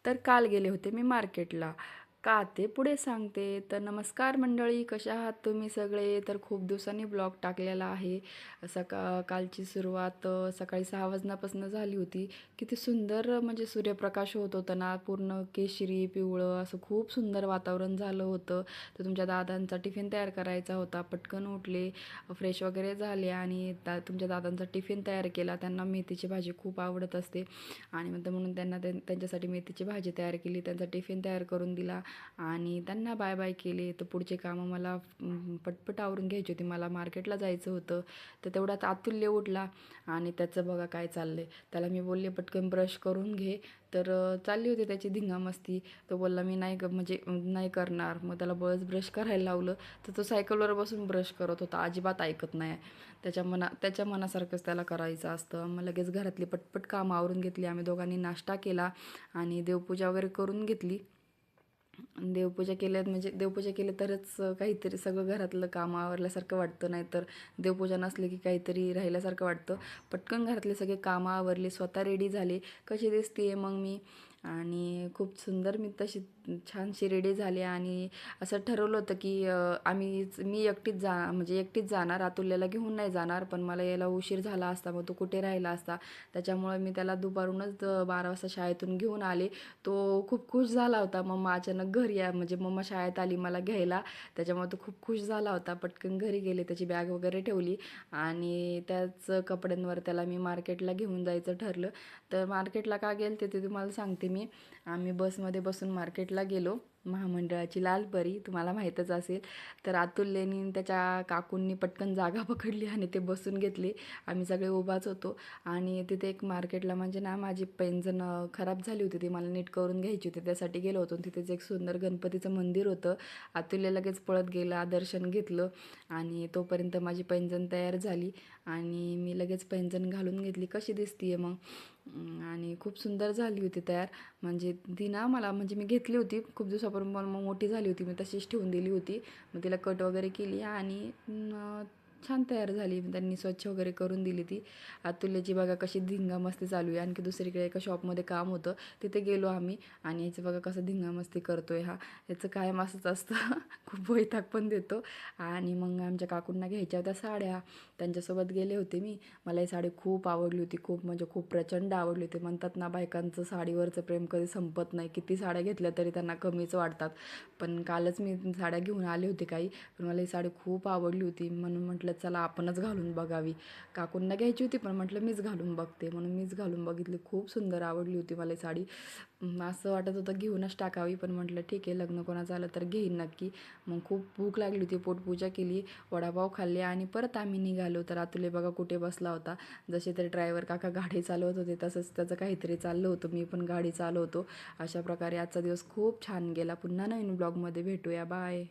तर काल गेले होते मी मार्केटला. का ते पुढे सांगते. तर नमस्कार मंडळी, कशा आहात तुम्ही सगळे? तर खूप दिवसांनी ब्लॉग टाकलेला आहे. कालची सुरुवात सकाळी 6 वाजल्यापासून झाली होती. किती सुंदर म्हणजे सूर्यप्रकाश होत होता ना, पूर्ण केशरी, पिवळं असं खूप सुंदर वातावरण झालं होतं. तर तुमच्या दादांचा टिफिन तयार करायचा होता. पटकन उठले, फ्रेश वगैरे झाले आणि तुमच्या दादांचा टिफिन तयार केला. त्यांना मेथीची भाजी खूप आवडत असते आणि म्हणून त्यांना त्यांच्यासाठी मेथीची भाजी तयार केली, त्यांचा टिफिन तयार करून दिला आणि त्यांना बाय बाय केले. तर पुढचे कामं मला पटपट आवरून घ्यायची होती. मला मार्केटला जायचं होतं. तर तेवढ्यात अतुल्य उठला आणि त्याचं बघा काय चाललंय. त्याला मी बोलले पटकन ब्रश करून घे. तर चालली होती त्याची धिंगामस्ती. तो बोलला मी नाही म्हणजे नाही करणार. मग त्याला बळच ब्रश करायला लावलं. तर तो सायकलवर बसून ब्रश करत होता. अजिबात ऐकत नाही. त्याच्या मनासारखंच त्याला करायचं असतं. मग लगेच घरातली पटपट कामं आवरून घेतली. आम्ही दोघांनी नाश्ता केला आणि देवपूजा वगैरे करून घेतली. देवपूजा केल्यात म्हणजे देवपूजा केली तरच काहीतरी सगळं घरातलं काम आवरल्यासारखं वाटतं, नाही तर देवपूजा नसली की काहीतरी राहिल्यासारखं वाटतं. पटकन घरातले सगळे कामं आवरली, स्वतः रेडी झाले. कशी दिसते मग मी? आणि खूप सुंदर मी तशी छानशी रेडी झाले आणि असं ठरवलं होतं की मी एकटीच जाणार, अतुल्याला घेऊन नाही जाणार. पण मला यायला उशीर झाला असता, मग तो कुठे राहिला असता. त्याच्यामुळे मी त्याला दुपारूनच 12 वाजता शाळेतून घेऊन आले. तो खूप खुश झाला होता. मम्मा अचानक घरी म्हणजे मम्मा शाळेत आली मला घ्यायला. त्याच्यामुळे तो खूप खुश झाला होता. पटकन घरी गेले, त्याची बॅग वगैरे ठेवली आणि त्याच कपड्यांवर त्याला मी मार्केटला घेऊन जायचं ठरलं. तर मार्केटला का गेलते ते तुम्हाला सांगते मी. आम्ही बसमध्ये बसून मार्केटला गेलो. महामंडळाची लालपरी तुम्हाला माहीतच असेल. तर अतुल्यनी त्याच्या काकूंनी पटकन जागा पकडली आणि ते बसून घेतले. आम्ही सगळे उभाच होतो आणि तिथे एक मार्केटला म्हणजे ना माझी पैंजण खराब झाली होती, ती मला नीट करून घ्यायची होती. त्यासाठी गेलो होतो. तिथेच एक सुंदर गणपतीचं मंदिर होतं. अतुल्य लगेच पळत गेला, दर्शन घेतलं आणि तोपर्यंत माझी पैंजण तयार झाली आणि मी लगेच पैंजण घालून घेतली. कशी दिसतीये मग? आणि खूप सुंदर झाली होती तयार. म्हणजे ती ना मला म्हणजे मी घेतली होती खूप दिवसापूर्वी, पण मग मोठी झाली होती, मी तशीच ठेवून दिली होती. मग तिला कट वगैरे केली आणि छान तयार झाली. त्यांनी स्वच्छ वगैरे करून दिली ती. अतुल्याची बघा कशी धिंगामस्ती चालू आहे. आणखी दुसरीकडे एका शॉपमध्ये काम होतं, तिथे गेलो आम्ही आणि याचं बघा कसं धिंगामस्ती करतोय हा. याचं कायम असंच असतं. खूप वैताग पण देतो. आणि मग आमच्या काकूंना घ्यायच्या होत्या साड्या, त्यांच्यासोबत गेले होते मी. मला ही साडी खूप आवडली होती, खूप म्हणजे खूप प्रचंड आवडली होती. म्हणतात ना बायकांचं साडीवरचं प्रेम कधी संपत नाही, किती साड्या घेतल्या तरी त्यांना कमीच वाटतात. पण कालच मी साड्या घेऊन आले होते काही, पण मला ही साडी खूप आवडली होती. म्हणून म्हटलं चला आपणच घालून बघावी. काकूंना घ्यायची होती पण म्हटलं मीच घालून बघते, म्हणून मीच घालून बघितली. खूप सुंदर आवडली होती मला ही साडी. असं वाटत होतं घेऊनच टाकावी, पण म्हटलं ठीक आहे लग्न कोणाचं आलं तर घेईन नक्की. मग खूप भूक लागली होती, पोटपूजा केली, वडापाव खाल्ले आणि परत आम्ही निघालो. तर अतुल्य बघा कुठे बसला होता. जसे ते ड्रायव्हर काका गाडी चालवत होते तसंच त्याचं काहीतरी चाललं होतं, मी पण गाडी चालवतो. अशा प्रकारे आजचा दिवस खूप छान गेला. पुन्हा नवीन ब्लॉगमध्ये भेटूया. बाय.